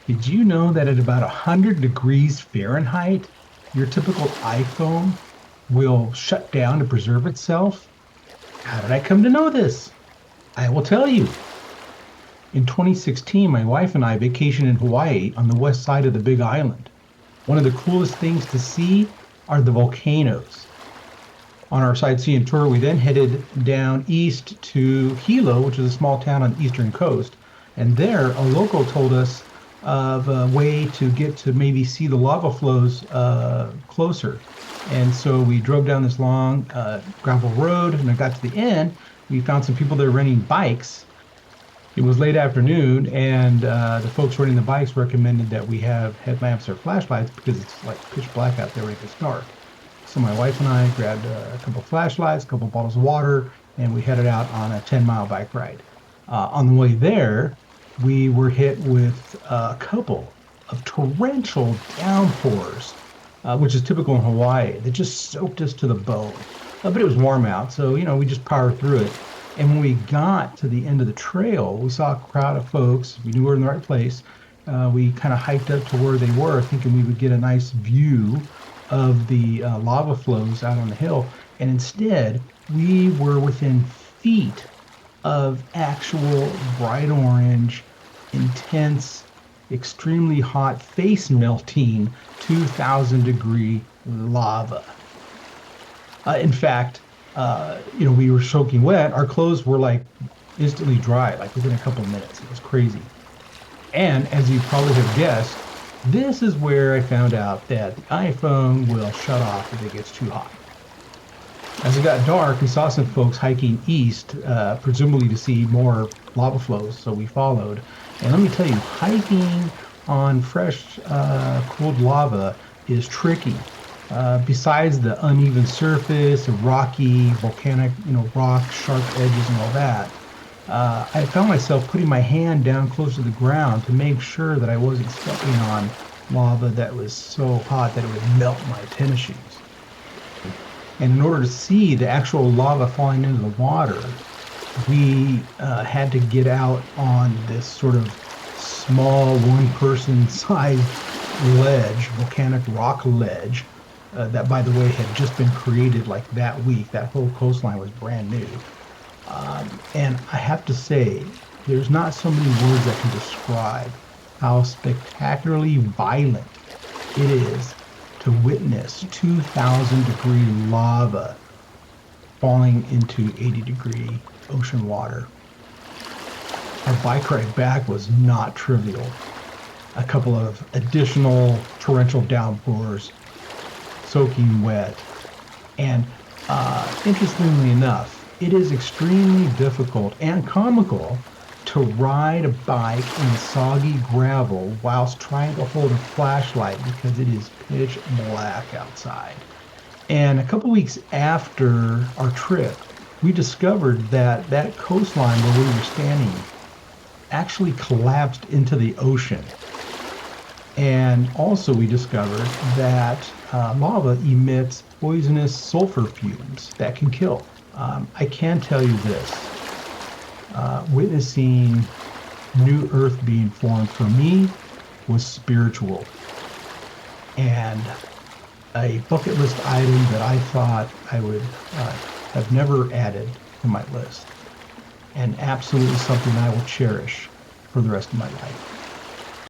Did you know that at about 100 degrees Fahrenheit, your typical iPhone will shut down to preserve itself? How did I come to know this? I will tell you. In 2016, my wife and I vacationed in Hawaii on the west side of the Big Island. One of the coolest things to see are the volcanoes. On our sightseeing tour, we then headed down east to Hilo, which is a small town on the eastern coast. And there, a local told us of a way to get to maybe see the lava flows closer. And so we drove down this long gravel road, and I got to the end. We found some people there renting bikes. It was late afternoon, and the folks renting the bikes recommended that we have headlamps or flashlights because it's like pitch black out there when it gets dark. So my wife and I grabbed a couple of flashlights, a couple of bottles of water, and we headed out on a 10-mile bike ride. On the way there, we were hit with a couple of torrential downpours, which is typical in Hawaii, that just soaked us to the bone. But it was warm out, so we just powered through it. And when we got to the end of the trail, we saw a crowd of folks. We knew we were in the right place. We kind of hiked up to where they were, thinking we would get a nice view of the lava flows out on the hill. And instead, we were within feet of actual bright orange, intense, extremely hot, face melting 2000-degree lava. In fact, we were soaking wet. Our clothes were like instantly dry, like within a couple of minutes. It was crazy. And as you probably have guessed, this is where I found out that the iPhone will shut off if it gets too hot. As it got dark, we saw some folks hiking east, presumably to see more lava flows, so we followed. And let me tell you, hiking on fresh, cooled lava is tricky. Besides the uneven surface, the rocky, volcanic, rock, sharp edges, and all that, I found myself putting my hand down close to the ground to make sure that I wasn't stepping on lava that was so hot that it would melt my tennis shoes. And in order to see the actual lava falling into the water, we had to get out on this sort of small one-person sized ledge, volcanic rock ledge, that, by the way, had just been created like that week. That whole coastline was brand new. And I have to say, there's not so many words that can describe how spectacularly violent it is to witness 2000-degree lava falling into 80-degree ocean water. Our bike ride back was not trivial. A couple of additional torrential downpours, soaking wet, and interestingly enough, it is extremely difficult and comical to ride a bike in soggy gravel whilst trying to hold a flashlight because it is pitch black outside. And a couple weeks after our trip, we discovered that that coastline where we were standing actually collapsed into the ocean. And also we discovered that lava emits poisonous sulfur fumes that can kill. I can tell you this, witnessing new earth being formed for me was spiritual and a bucket list item that I thought I would have never added to my list, and absolutely something I will cherish for the rest of my life.